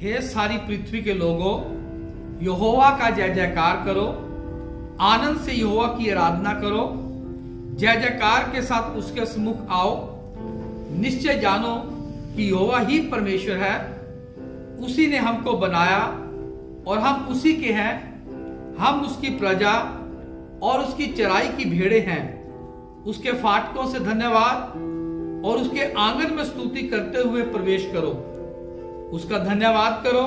हे सारी पृथ्वी के लोगों, यहोवा का जय जयकार करो, आनंद से यहोवा की आराधना करो, जय जयकार के साथ उसके सम्मुख आओ। निश्चय जानो कि यहोवा ही परमेश्वर है, उसी ने हमको बनाया और हम उसी के हैं। हम उसकी प्रजा और उसकी चराई की भेड़ें हैं। उसके फाटकों से धन्यवाद और उसके आंगन में स्तुति करते हुए प्रवेश करो। उसका धन्यवाद करो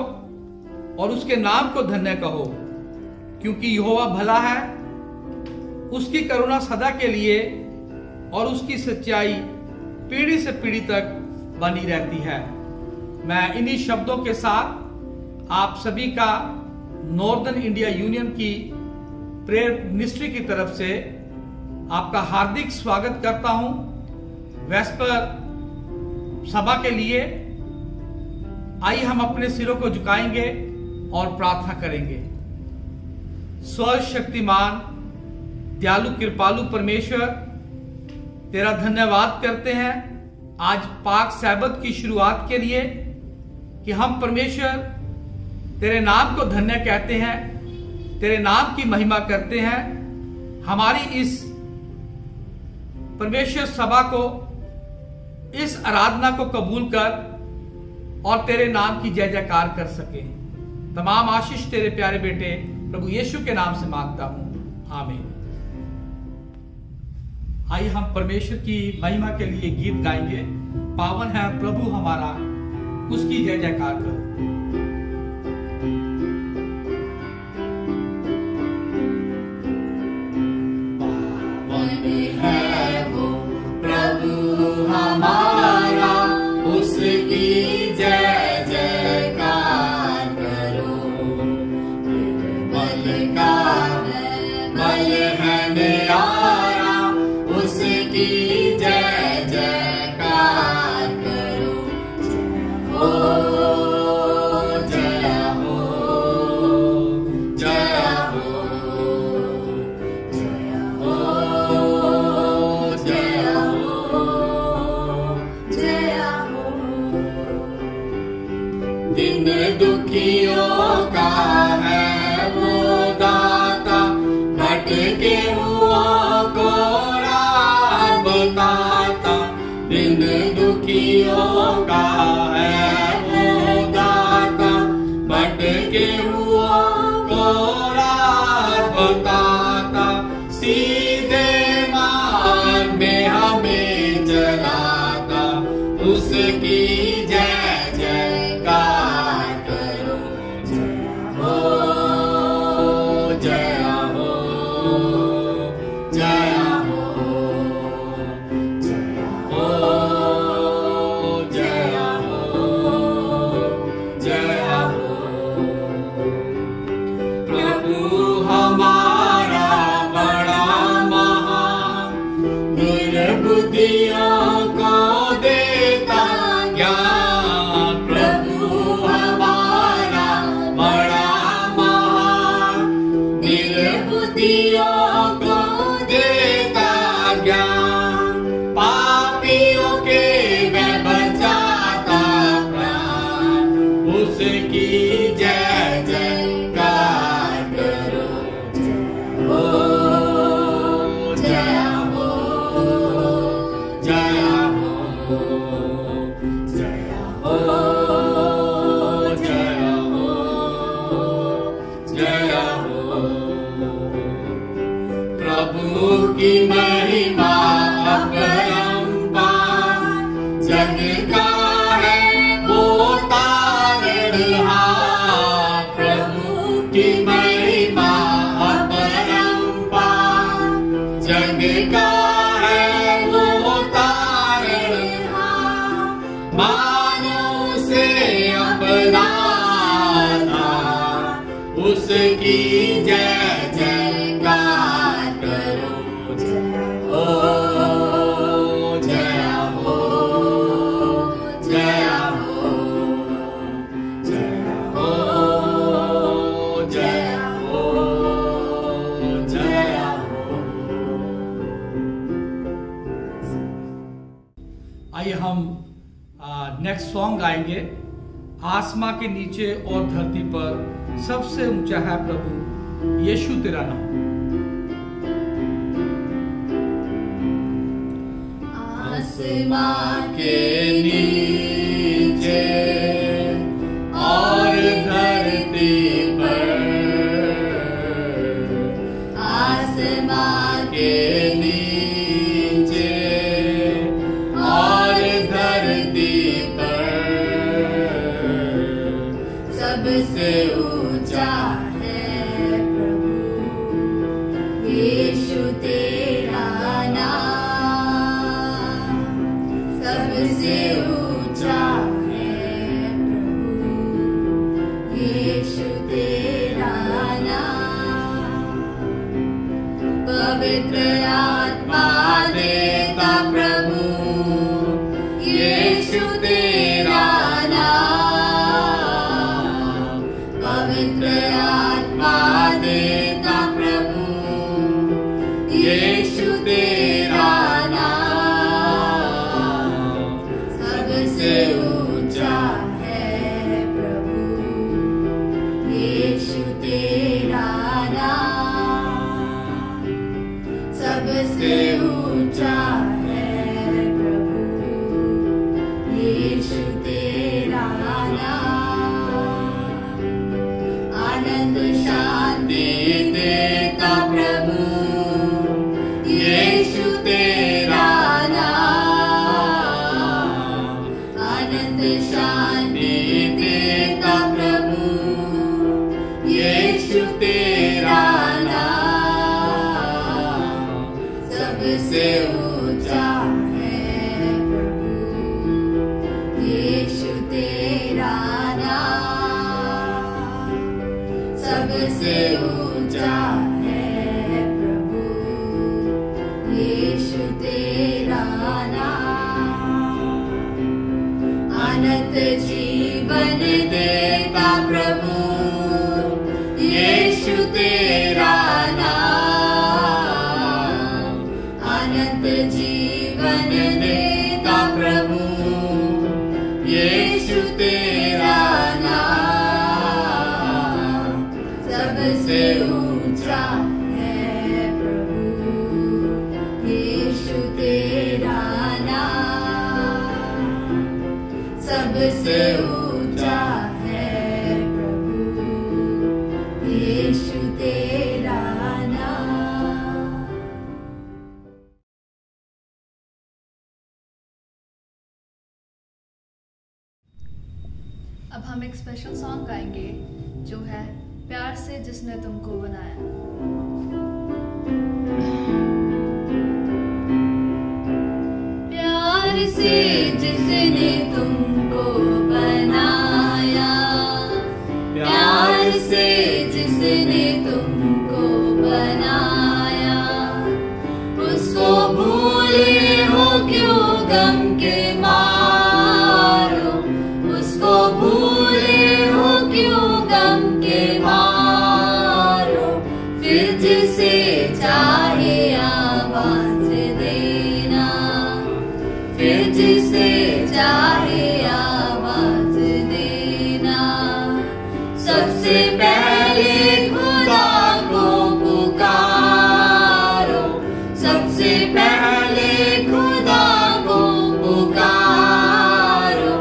और उसके नाम को धन्य कहो, क्योंकि यहोवा भला है, उसकी करुणा सदा के लिए और उसकी सच्चाई पीढ़ी से पीढ़ी तक बनी रहती है। मैं इन्हीं शब्दों के साथ आप सभी का नॉर्दर्न इंडिया यूनियन की प्रेयर मिनिस्ट्री की तरफ से आपका हार्दिक स्वागत करता हूं। वेस्पर सभा के लिए आइए हम अपने सिरों को झुकाएंगे और प्रार्थना करेंगे। सर्वशक्तिमान दयालु कृपालु परमेश्वर, तेरा धन्यवाद करते हैं आज पाक सैबत की शुरुआत के लिए कि हम परमेश्वर तेरे नाम को धन्य कहते हैं, तेरे नाम की महिमा करते हैं। हमारी इस परमेश्वर सभा को, इस आराधना को कबूल कर और तेरे नाम की जय जयकार कर सके। तमाम आशीष तेरे प्यारे बेटे प्रभु यीशु के नाम से मांगता हूं, आमीन। आइए हम परमेश्वर की महिमा के लिए गीत गाएंगे। पावन है प्रभु हमारा, उसकी जय जयकार करो। पावन है वो प्रभु हमारा, उसकी जय जयकार करो। बल का बल है न्यारा, उसकी जय जयकार करो। जय हो, जय हो, जय हो, जय हो, जय हो। दिन दुखियों का है वो दाता, भटके हुओं को राह बताता। दिन दुखियों का है वो दाता, भटके हुओं को राह बताता। सीधे मार्ग में हमें चलाता, उसकी जय जयकार करो। जय हो, जय हो, जय हो, जय हो, जय हो, जय हो। प्रभु हमारा बड़ा महान, दुर्बुद्धियों को देता ज्ञान। प्रभु हमारा बड़ा महान, निर्बुद्धियों को देता ज्ञान। पापियों के वह बचाता प्राण, उसकी जय जयकार करो। जय हो, जय हो, जय हो, जय हो, जय हो। प्रभु की महिमा अपरंपार, जग का है वो तारणहार। प्रभु की महिमा अपरंपार, जग का है वो तारणहार। मानो से अपना उसकी जय जयकार करो। जय हो, जय हो, जय हो, जय हो, जय हो, जय हो। आइए हम नेक्स्ट सॉन्ग गाएंगे। आसमां के नीचे और धरती पर सबसे ऊंचा है प्रभु यीशु तेरा नाम। आसमां के नीचे और धरती पर, आसमां के नीचे और धरती पर सबसे ऊंचा है प्रभु यीशु तेरा नाम। सबसे ऊंचा है प्रभु यीशु तेरा नाम। पवित्र आत्मा देता प्रभु यीशु तेरा नाम। पवित्र आत्मा देता प्रभु यीशु तेरा नाम। सबसे ऊंचा है प्रभु यीशु तेरा नाम। सबसे ऊंचा है प्रभु यीशु तेरा नाम। आनंद शांति देता प्रभु यीशु तेरा नाम। आनंद शांति देता प्रभु यीशु तेरा नाम। सबसे ऊंचा है प्रभु यीशु तेरा नाम। सबसे ऊंचा है प्रभु यीशु तेरा नाम। अनंत जीवन देता प्रभु यीशु तेरा नाम। अनंत जीवन देता प्रभु यीशु तेरा नाम। सबसे ऊंचा है प्रभु यीशु तेरा नाम। सबसे ऊंचा है प्रभु यीशु तेरा नाम। अब हम एक स्पेशल सॉन्ग गाएंगे जो है प्यार से जिसने तुमको बनाया। प्यार से जिसने तुमको बनाया, प्यार से जिसने तुमको बनाया, उसको भूले हो क्यों गम के मारो, उसको भूले हो क्यों गम के मारो। फिर जिसे चाहे आवाज देना, फिर जिसे चाहे आवाज देना। सबसे पहले खुदा को पुकारो, सबसे पहले खुदा को पुकारो।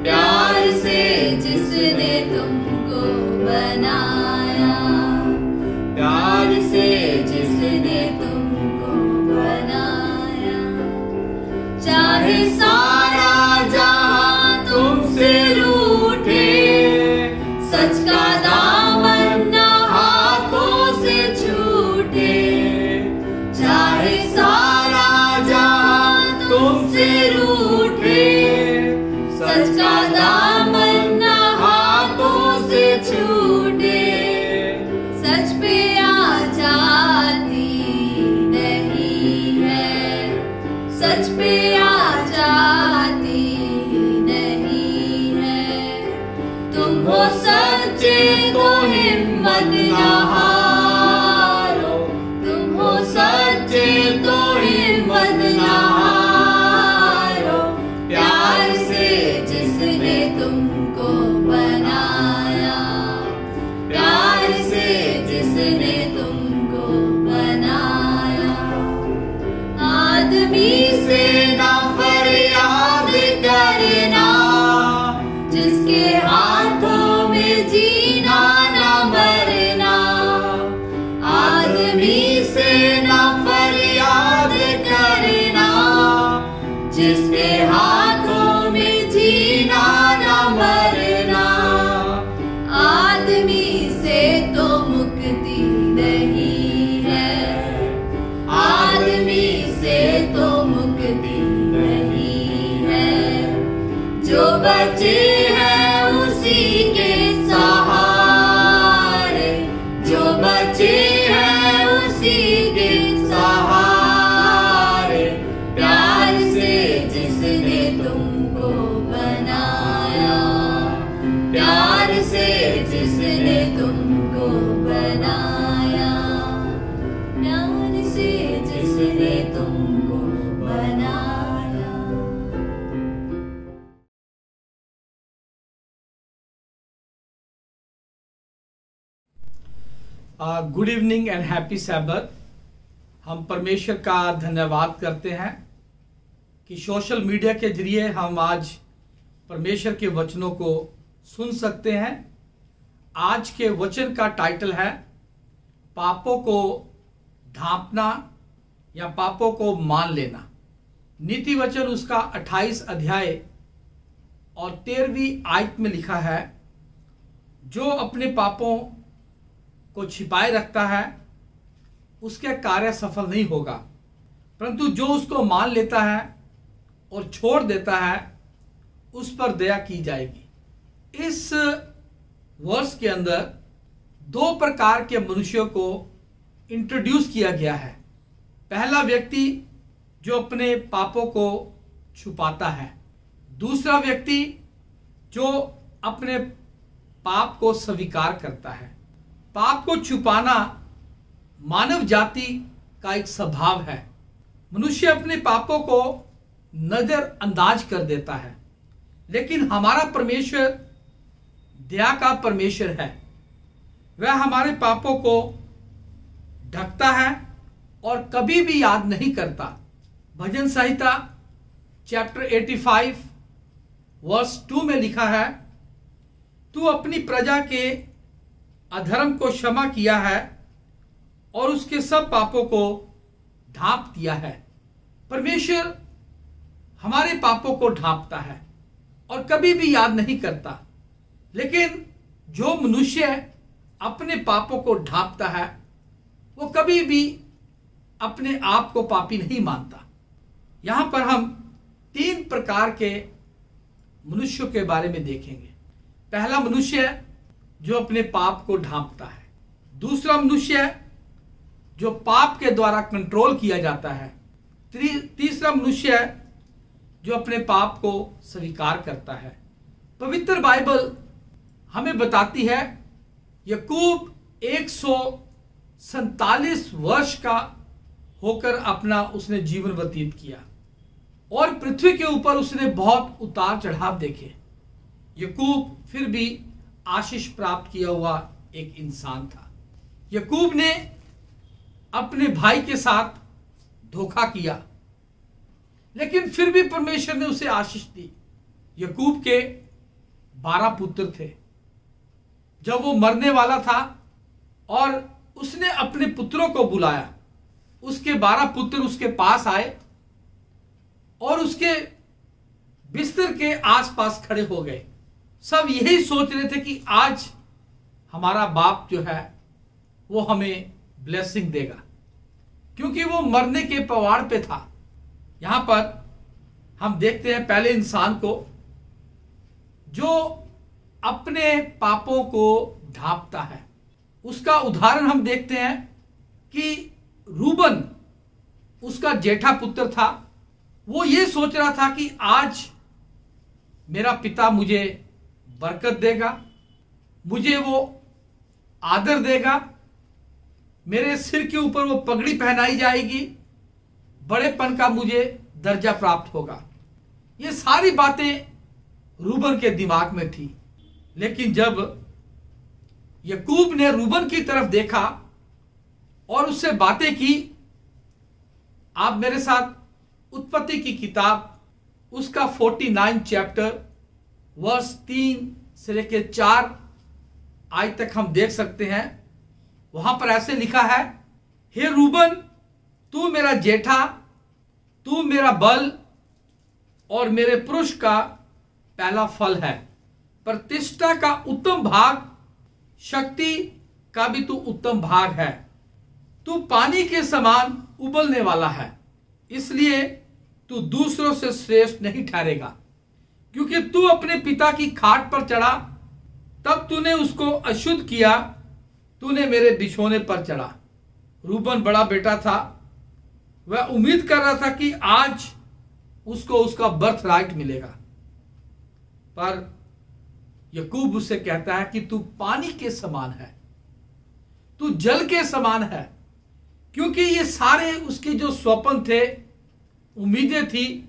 प्यार से जिसने तुमको बनाया, प्यार से जिसने तुमको बनाया। चाहे सारा जहां तुमसे रूठे, सच का दामन न हाथों से छूटे। चाहे सारा जहां तुमसे रूठे, सच का दामन न हाथों से छूटे। सच पे आ जाती नहीं है, सच पे आ जाती नहीं है। तुम हो सच्चे तो हिम्मत न हारो, तुम हो सच्चे तो हिम्मत न हारो। प्यार से जिसने तुमको good evening and happy Sabbath. हम परमेश्वर का धन्यवाद करते हैं कि सोशल मीडिया के जरिए हम आज परमेश्वर के वचनों को सुन सकते हैं। आज के वचन का टाइटल है पापों को ढांपना या पापों को मान लेना। नीति वचन उसका 28 अध्याय और 13वीं आयत में लिखा है, जो अपने पापों को छिपाए रखता है उसके कार्य सफल नहीं होगा, परंतु जो उसको मान लेता है और छोड़ देता है उस पर दया की जाएगी। इस वर्ष के अंदर 2 प्रकार के मनुष्यों को इंट्रोड्यूस किया गया है। पहला व्यक्ति जो अपने पापों को छुपाता है, दूसरा व्यक्ति जो अपने पाप को स्वीकार करता है। पाप को छुपाना मानव जाति का एक स्वभाव है। मनुष्य अपने पापों को नजरअंदाज कर देता है, लेकिन हमारा परमेश्वर दया का परमेश्वर है। वह हमारे पापों को ढकता है और कभी भी याद नहीं करता। भजन संहिता चैप्टर 85 वर्स 2 में लिखा है, तू अपनी प्रजा के अधर्म को क्षमा किया है और उसके सब पापों को ढांप दिया है। परमेश्वर हमारे पापों को ढांपता है और कभी भी याद नहीं करता, लेकिन जो मनुष्य अपने पापों को ढांपता है वो कभी भी अपने आप को पापी नहीं मानता। यहां पर हम 3 प्रकार के मनुष्यों के बारे में देखेंगे। पहला मनुष्य जो अपने पाप को ढांपता है, दूसरा मनुष्य जो पाप के द्वारा कंट्रोल किया जाता है, तीसरा मनुष्य जो अपने पाप को स्वीकार करता है। पवित्र बाइबल हमें बताती है, याकूब 147 वर्ष का होकर अपना उसने जीवन व्यतीत किया और पृथ्वी के ऊपर उसने बहुत उतार चढ़ाव देखे। याकूब फिर भी आशीष प्राप्त किया हुआ एक इंसान था। याकूब ने अपने भाई के साथ धोखा किया, लेकिन फिर भी परमेश्वर ने उसे आशीष दी। याकूब के 12 पुत्र थे। जब वो मरने वाला था और उसने अपने पुत्रों को बुलाया, उसके 12 पुत्र उसके पास आए और उसके बिस्तर के आसपास खड़े हो गए। सब यही सोच रहे थे कि आज हमारा बाप जो है वो हमें ब्लेसिंग देगा, क्योंकि वो मरने के पवाड़ पे था। यहां पर हम देखते हैं पहले इंसान को जो अपने पापों को ढांपता है। उसका उदाहरण हम देखते हैं कि रूबन उसका जेठा पुत्र था। वो ये सोच रहा था कि आज मेरा पिता मुझे बरकत देगा, मुझे वो आदर देगा, मेरे सिर के ऊपर वो पगड़ी पहनाई जाएगी, बड़ेपन का मुझे दर्जा प्राप्त होगा। ये सारी बातें रूबन के दिमाग में थी। लेकिन जब याकूब ने रूबन की तरफ देखा और उससे बातें की, आप मेरे साथ उत्पत्ति की किताब उसका 49 चैप्टर वर्स 3 से लेकर 4 आज तक हम देख सकते हैं। वहां पर ऐसे लिखा है, हे रूबन, तू मेरा जेठा, तू मेरा बल और मेरे पुरुष का पहला फल है। प्रतिष्ठा का उत्तम भाग, शक्ति का भी तू उत्तम भाग है। तू पानी के समान उबलने वाला है, इसलिए तू दूसरों से श्रेष्ठ नहीं ठहरेगा। क्योंकि तू अपने पिता की खाट पर चढ़ा, तब तूने उसको अशुद्ध किया, तूने मेरे बिछोने पर चढ़ा। रूबन बड़ा बेटा था। वह उम्मीद कर रहा था कि आज उसको उसका बर्थ राइट मिलेगा, पर याकूब उससे कहता है कि तू पानी के समान है, तू जल के समान है। क्योंकि ये सारे उसके जो स्वप्न थे, उम्मीदें थी,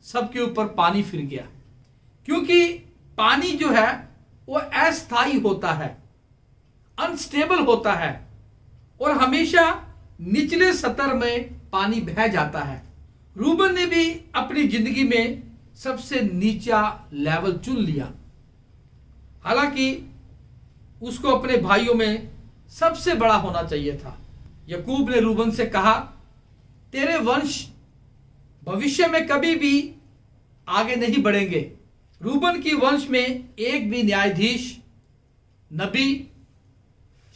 सबके ऊपर पानी फिर गया। क्योंकि पानी जो है वो अस्थायी होता है। अनस्टेबल होता है और हमेशा निचले स्तर में पानी बह जाता है। रूबन ने भी अपनी जिंदगी में सबसे नीचा लेवल चुन लिया। हालांकि उसको अपने भाइयों में सबसे बड़ा होना चाहिए था। याकूब ने रूबन से कहा, तेरे वंश भविष्य में कभी भी आगे नहीं बढ़ेंगे। रूबन की वंश में एक भी न्यायाधीश, नबी,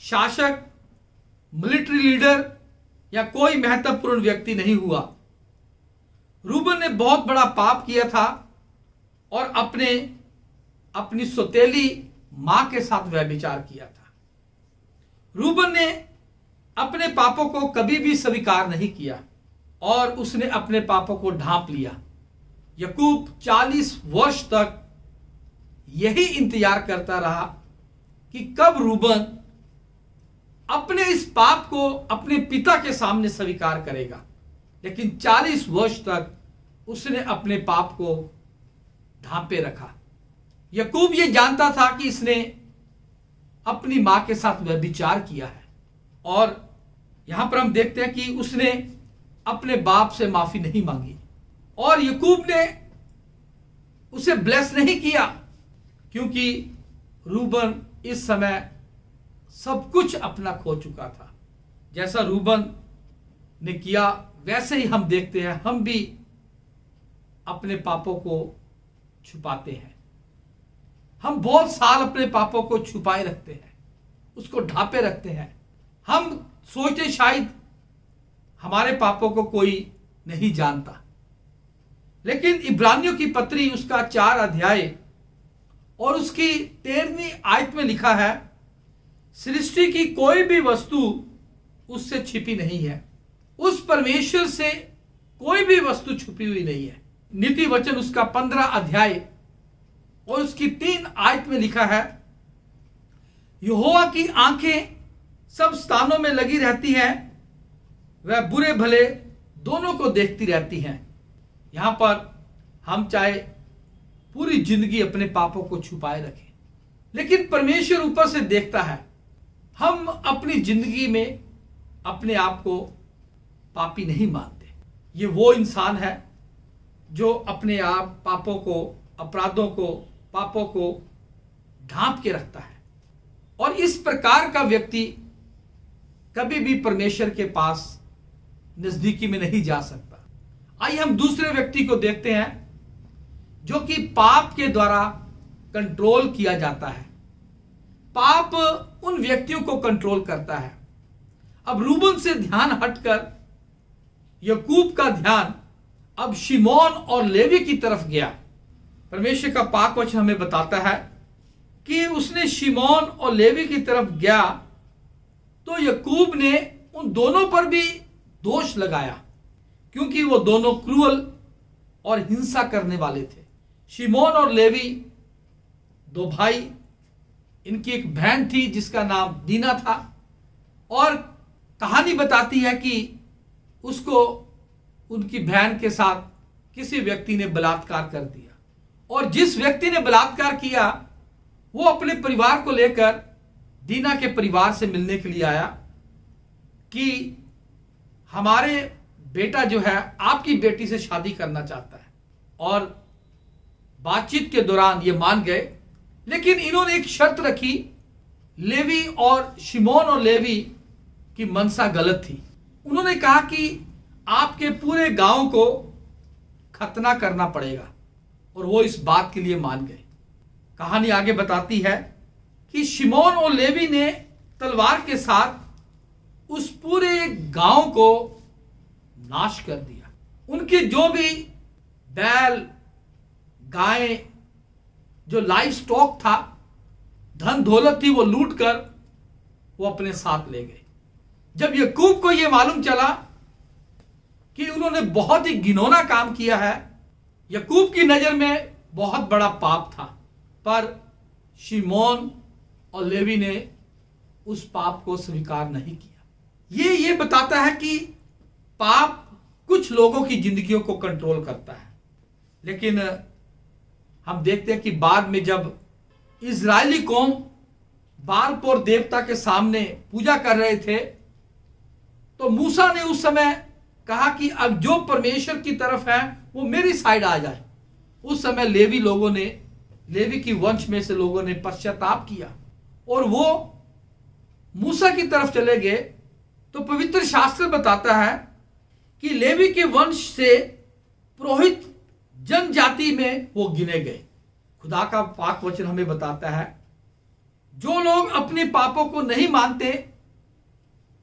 शासक, मिलिट्री लीडर या कोई महत्वपूर्ण व्यक्ति नहीं हुआ। रूबन ने बहुत बड़ा पाप किया था और अपनी सौतेली मां के साथ व्यभिचार किया था। रूबन ने अपने पापों को कभी भी स्वीकार नहीं किया और उसने अपने पापों को ढांप लिया। याकूब 40 वर्ष तक यही इंतजार करता रहा कि कब रूबन अपने इस पाप को अपने पिता के सामने स्वीकार करेगा, लेकिन 40 वर्ष तक उसने अपने पाप को ढांपे रखा। याकूब ये जानता था कि इसने अपनी मां के साथ व्यभिचार किया है और यहां पर हम देखते हैं कि उसने अपने बाप से माफी नहीं मांगी और याकूब ने उसे ब्लेस नहीं किया, क्योंकि रूबन इस समय सब कुछ अपना खो चुका था। जैसा रूबन ने किया वैसे ही हम देखते हैं, हम भी अपने पापों को छुपाते हैं। हम बहुत साल अपने पापों को छुपाए रखते हैं, उसको ढांपे रखते हैं। हम सोचते शायद हमारे पापों को कोई नहीं जानता, लेकिन इब्रानियों की पत्री उसका 4 अध्याय और उसकी 13वीं आयत में लिखा है, सृष्टि की कोई भी वस्तु उससे छिपी नहीं है, उस परमेश्वर से कोई भी वस्तु छुपी हुई नहीं है। नीति वचन उसका 15 अध्याय और उसकी 3 आयत में लिखा है, यहोवा की आंखें सब स्थानों में लगी रहती हैं, वह बुरे भले दोनों को देखती रहती हैं। यहां पर हम चाहे पूरी जिंदगी अपने पापों को छुपाए रखें, लेकिन परमेश्वर ऊपर से देखता है। हम अपनी जिंदगी में अपने आप को पापी नहीं मानते। ये वो इंसान है जो अपने आप पापों को, अपराधों को, पापों को ढांप के रखता है और इस प्रकार का व्यक्ति कभी भी परमेश्वर के पास नजदीकी में नहीं जा सकता। आइए हम दूसरे व्यक्ति को देखते हैं जो कि पाप के द्वारा कंट्रोल किया जाता है। पाप उन व्यक्तियों को कंट्रोल करता है। अब रूबन से ध्यान हटकर याकूब का ध्यान अब शिमोन और लेवी की तरफ गया। परमेश्वर का पाक वचन हमें बताता है कि उसने शिमोन और लेवी की तरफ गया तो याकूब ने उन दोनों पर भी दोष लगाया, क्योंकि वो दोनों क्रूअल और हिंसा करने वाले थे। शिमोन और लेवी 2 भाई, इनकी एक बहन थी जिसका नाम दीना था और कहानी बताती है कि उसको उनकी बहन के साथ किसी व्यक्ति ने बलात्कार कर दिया और जिस व्यक्ति ने बलात्कार किया वो अपने परिवार को लेकर दीना के परिवार से मिलने के लिए आया कि हमारे बेटा जो है आपकी बेटी से शादी करना चाहता है, और बातचीत के दौरान ये मान गए, लेकिन इन्होंने एक शर्त रखी। लेवी और शिमोन और लेवी की मनसा गलत थी। उन्होंने कहा कि आपके पूरे गांव को खतना करना पड़ेगा, और वो इस बात के लिए मान गए। कहानी आगे बताती है कि शिमोन और लेवी ने तलवार के साथ उस पूरे गांव को नाश कर दिया। उनके जो भी बैल, गायें, जो लाइव स्टॉक था, धन दौलत थी, वो लूट कर वो अपने साथ ले गए। जब याकूब को यह मालूम चला कि उन्होंने बहुत ही घिनौना काम किया है, याकूब की नजर में बहुत बड़ा पाप था, पर शिमोन और लेवी ने उस पाप को स्वीकार नहीं किया। ये बताता है कि पाप कुछ लोगों की जिंदगियों को कंट्रोल करता है। लेकिन हम देखते हैं कि बाद में जब इजरायली कौम बालपोर देवता के सामने पूजा कर रहे थे, तो मूसा ने उस समय कहा कि अब जो परमेश्वर की तरफ है वो मेरी साइड आ जाए। उस समय लेवी की वंश में से लोगों ने पश्चाताप किया और वो मूसा की तरफ चले गए। तो पवित्र शास्त्र बताता है कि लेवी के वंश से पुरोहित जनजाति में वो गिने गए। खुदा का पाक वचन हमें बताता है, जो लोग अपने पापों को नहीं मानते,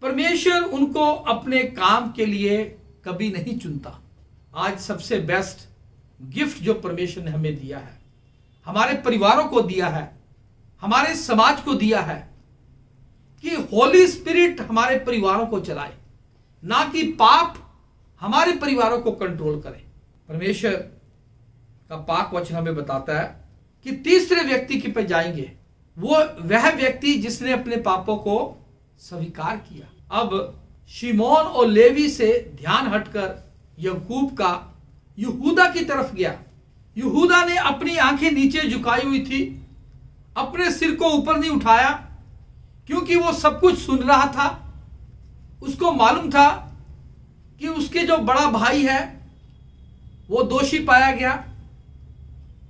परमेश्वर उनको अपने काम के लिए कभी नहीं चुनता। आज सबसे बेस्ट गिफ्ट जो परमेश्वर ने हमें दिया है, हमारे परिवारों को दिया है, हमारे समाज को दिया है, कि होली स्पिरिट हमारे परिवारों को चलाए, ना कि पाप हमारे परिवारों को कंट्रोल करे। परमेश्वर का पाक वचन हमें बताता है कि तीसरे व्यक्ति के पे जाएंगे, वो वह व्यक्ति जिसने अपने पापों को स्वीकार किया। अब शिमोन और लेवी से ध्यान हटकर याकूब का यहूदा की तरफ गया। यहूदा ने अपनी आंखें नीचे झुकाई हुई थी, अपने सिर को ऊपर नहीं उठाया, क्योंकि वो सब कुछ सुन रहा था। उसको मालूम था कि उसके जो बड़ा भाई है वो दोषी पाया गया,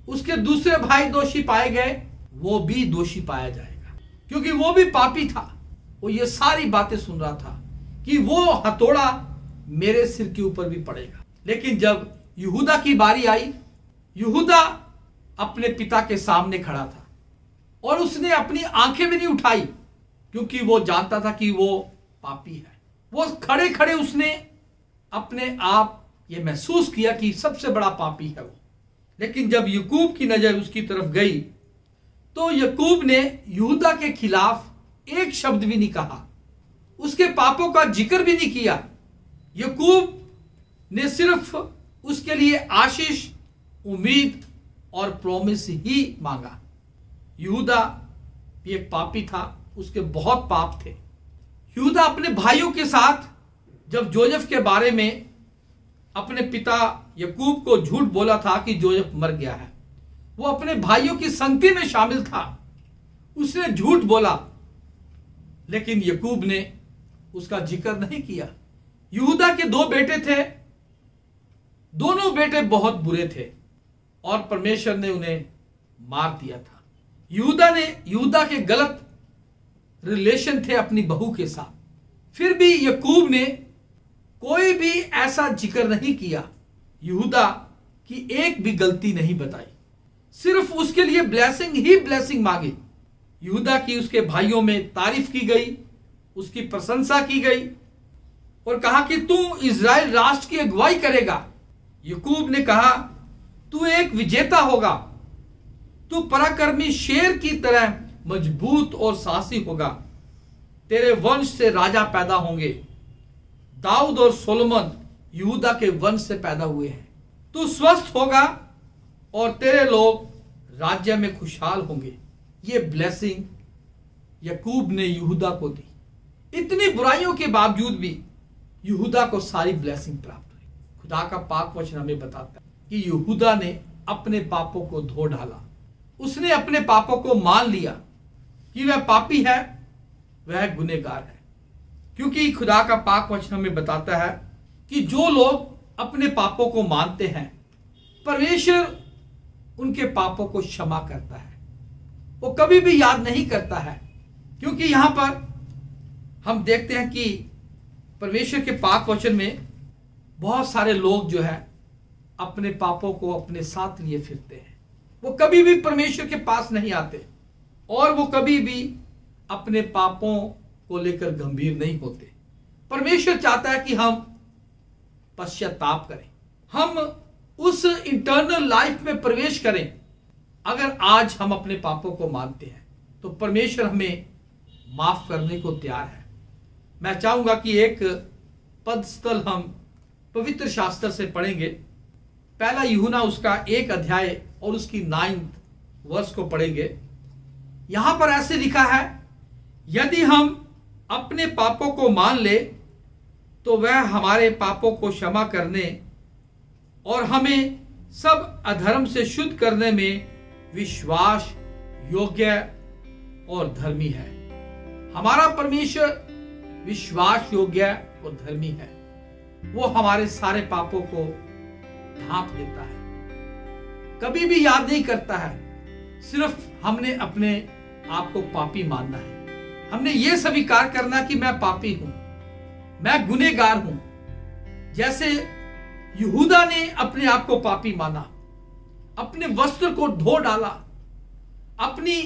उसके दूसरे भाई दोषी पाए गए, वो भी दोषी पाया जाएगा, क्योंकि वो भी पापी था। वो ये सारी बातें सुन रहा था कि वो हथौड़ा मेरे सिर के ऊपर भी पड़ेगा। लेकिन जब यहूदा की बारी आई, यहूदा अपने पिता के सामने खड़ा था और उसने अपनी आंखें भी नहीं उठाई, क्योंकि वो जानता था कि वो पापी है। वो खड़े खड़े उसने अपने आप ये महसूस किया कि सबसे बड़ा पापी है वो। लेकिन जब याकूब की नजर उसकी तरफ गई, तो याकूब ने यहूदा के खिलाफ एक शब्द भी नहीं कहा, उसके पापों का जिक्र भी नहीं किया। याकूब ने सिर्फ उसके लिए आशीष, उम्मीद और प्रॉमिस ही मांगा। यहूदा भी एक पापी था, उसके बहुत पाप थे। यहूदा अपने भाइयों के साथ जब जोसेफ के बारे में अपने पिता याकूब को झूठ बोला था कि जोसेफ मर गया है, वो अपने भाइयों की संगति में शामिल था, उसने झूठ बोला, लेकिन याकूब ने उसका जिक्र नहीं किया। यहूदा के दो बेटे थे, दोनों बेटे बहुत बुरे थे और परमेश्वर ने उन्हें मार दिया था। यहूदा के गलत रिलेशन थे अपनी बहू के साथ, फिर भी याकूब ने कोई भी ऐसा जिक्र नहीं किया, यहूदा की एक भी गलती नहीं बताई, सिर्फ उसके लिए ब्लेसिंग ही ब्लेसिंग मांगी। यहूदा की उसके भाइयों में तारीफ की गई, उसकी प्रशंसा की गई और कहा कि तू इज़राइल राष्ट्र की अगुवाई करेगा। याकूब ने कहा, तू एक विजेता होगा, तू पराक्रमी शेर की तरह मजबूत और साहसी होगा, तेरे वंश से राजा पैदा होंगे। दाऊद और सोलोमन यहूदा के वंश से पैदा हुए हैं। तू स्वस्थ होगा और तेरे लोग राज्य में खुशहाल होंगे। ये ब्लेसिंग याकूब ने यहूदा को दी। इतनी बुराइयों के बावजूद भी यहूदा को सारी ब्लेसिंग प्राप्त हुई। खुदा का पाक वचन हमें बताता है कि यहूदा ने अपने पापों को धो डाला, उसने अपने पापों को मान लिया कि वह पापी है, वह गुनहगार है। क्योंकि खुदा का पाक वचन हमें बताता है कि जो लोग अपने पापों को मानते हैं, परमेश्वर उनके पापों को क्षमा करता है, वो कभी भी याद नहीं करता है। क्योंकि यहां पर हम देखते हैं कि परमेश्वर के पाक वचन में बहुत सारे लोग जो है अपने पापों को अपने साथ लिए फिरते हैं, वो कभी भी परमेश्वर के पास नहीं आते और वो कभी भी अपने पापों को लेकर गंभीर नहीं होते। परमेश्वर चाहता है कि हम पश्चाताप करें, हम उस इंटरनल लाइफ में प्रवेश करें। अगर आज हम अपने पापों को मानते हैं तो परमेश्वर हमें माफ करने को तैयार है। मैं चाहूंगा कि एक पद स्थल हम पवित्र शास्त्र से पढ़ेंगे। पहला यूहन्ना उसका 1 अध्याय और उसकी 9 वर्ष को पढ़ेंगे। यहां पर ऐसे लिखा है, यदि हम अपने पापों को मान ले तो वह हमारे पापों को क्षमा करने और हमें सब अधर्म से शुद्ध करने में विश्वास योग्य और धर्मी है। हमारा परमेश्वर विश्वास योग्य और धर्मी है। वो हमारे सारे पापों को ढांप देता है, कभी भी याद नहीं करता है। सिर्फ हमने अपने आप को पापी मानना है। हमने ये स्वीकार करना कि मैं पापी हूं, मैं गुनहगार हूं। जैसे यहूदा ने अपने आप को पापी माना, अपने वस्त्र को धो डाला, अपनी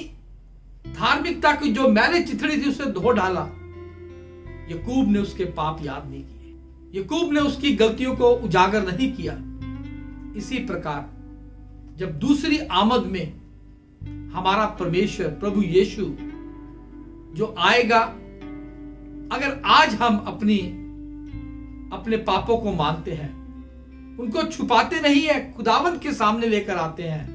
धार्मिकता की जो मैले चिथड़ी थी उसे धो डाला। याकूब ने उसके पाप याद नहीं किए, याकूब ने उसकी गलतियों को उजागर नहीं किया। इसी प्रकार जब दूसरी आमद में हमारा परमेश्वर प्रभु यीशु जो आएगा, अगर आज हम अपने पापों को मानते हैं, उनको छुपाते नहीं है, खुदावंत के सामने लेकर आते हैं,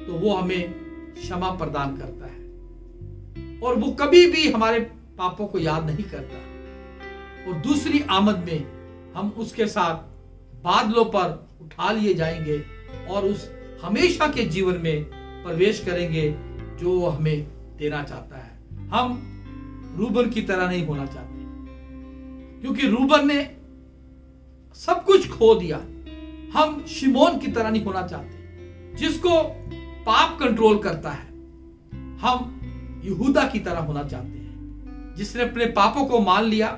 तो वो हमें क्षमा प्रदान करता है और वो कभी भी हमारे पापों को याद नहीं करता। और दूसरी आमद में हम उसके साथ बादलों पर उठा लिए जाएंगे और उस हमेशा के जीवन में प्रवेश करेंगे जो वो हमें देना चाहता है। हम रूबन की तरह नहीं होना चाहते, क्योंकि रूबन ने सब कुछ खो दिया। हम शिमोन की तरह नहीं होना चाहते जिसको पाप कंट्रोल करता है। हम यहूदा की तरह होना चाहते हैं जिसने अपने पापों को मान लिया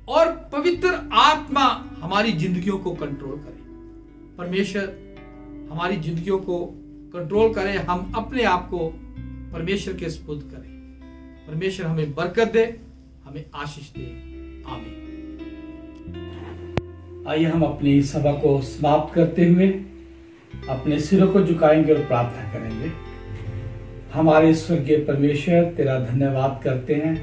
और पवित्र आत्मा हमारी जिंदगियों को कंट्रोल करे। परमेश्वर हमारी जिंदगियों को कंट्रोल करे, हम अपने आप को परमेश्वर के सुपुर्द करें। परमेश्वर हमें बरकत दे, हमें आशीष दे। आमीन। आइए हम अपनी सभा को समाप्त करते हुए अपने सिरों को झुकाएंगे और प्रार्थना करेंगे। हमारे स्वर्गीय परमेश्वर, तेरा धन्यवाद करते हैं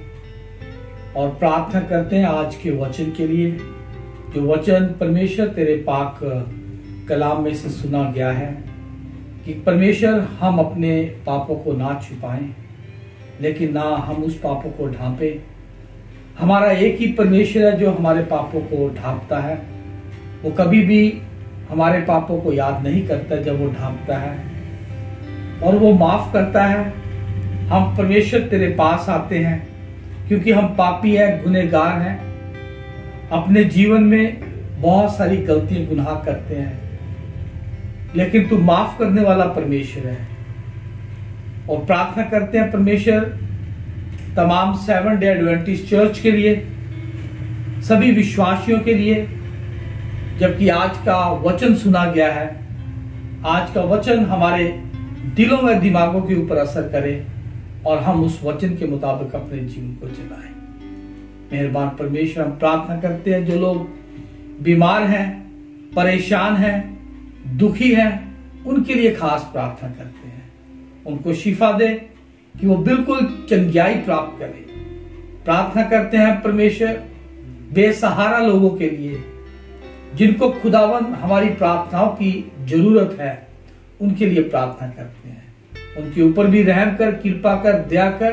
और प्रार्थना करते हैं आज के वचन के लिए, जो वचन परमेश्वर तेरे पाक कलाम में से सुना गया है कि परमेश्वर हम अपने पापों को ना छुपाएं, लेकिन ना हम उस पापों को ढांपें। हमारा एक ही परमेश्वर है जो हमारे पापों को ढांपता है। वो कभी भी हमारे पापों को याद नहीं करता जब वो ढांपता है, और वो माफ करता है। हम परमेश्वर तेरे पास आते हैं क्योंकि हम पापी हैं, गुनहगार हैं, अपने जीवन में बहुत सारी गलतियां गुनाह करते हैं, लेकिन तू माफ करने वाला परमेश्वर है। और प्रार्थना करते हैं परमेश्वर तमाम 7 डे एडवेंटिस्ट चर्च के लिए, सभी विश्वासियों के लिए, जबकि आज का वचन सुना गया है। आज का वचन हमारे दिलों में दिमागों के ऊपर असर करे और हम उस वचन के मुताबिक अपने जीवन को चलाएं। मेहरबान परमेश्वर, हम प्रार्थना करते हैं जो लोग बीमार हैं, परेशान हैं, दुखी हैं, उनके लिए खास प्रार्थना करते हैं। उनको शिफा दे कि वो बिल्कुल चंगियाई प्राप्त करें। प्रार्थना करते हैं परमेश्वर बेसहारा लोगों के लिए, जिनको खुदावंद हमारी प्रार्थनाओं की जरूरत है, उनके लिए प्रार्थना करते हैं। उनके ऊपर भी रहम कर, कृपा कर, दया कर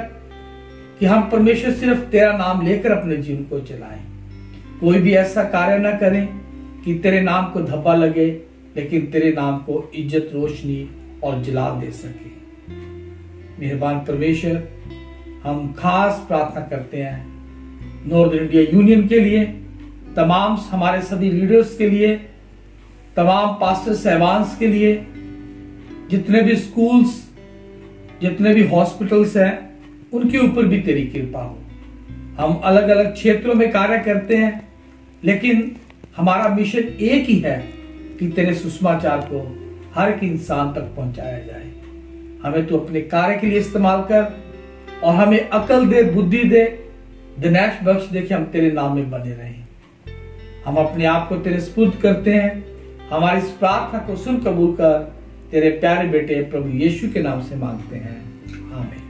कि हम परमेश्वर सिर्फ तेरा नाम लेकर अपने जीवन को चलाएं। कोई भी ऐसा कार्य ना करें कि तेरे नाम को धब्बा लगे, लेकिन तेरे नाम को इज्जत, रोशनी और जलाल दे सके। मेहरबान परमेश्वर, हम खास प्रार्थना करते हैं नॉर्थ इंडिया यूनियन के लिए, तमाम हमारे सभी लीडर्स के लिए, तमाम पास्टर सहवान्स के लिए, जितने भी स्कूल्स, जितने भी हॉस्पिटल्स हैं, उनके ऊपर भी तेरी कृपा हो। हम अलग अलग क्षेत्रों में कार्य करते हैं, लेकिन हमारा मिशन एक ही है कि तेरे सुसमाचार को हर एक इंसान तक पहुंचाया जाए। हमें तू अपने कार्य के लिए इस्तेमाल कर और हमें अकल दे, बुद्धि दे, दिनेश बख्श दे कि हम तेरे नाम में बने रहें। हम अपने आप को तेरे सुपुर्द करते हैं। हमारी इस प्रार्थना को सुन कबूल कर, तेरे प्यारे बेटे प्रभु यीशु के नाम से मांगते हैं, आमीन।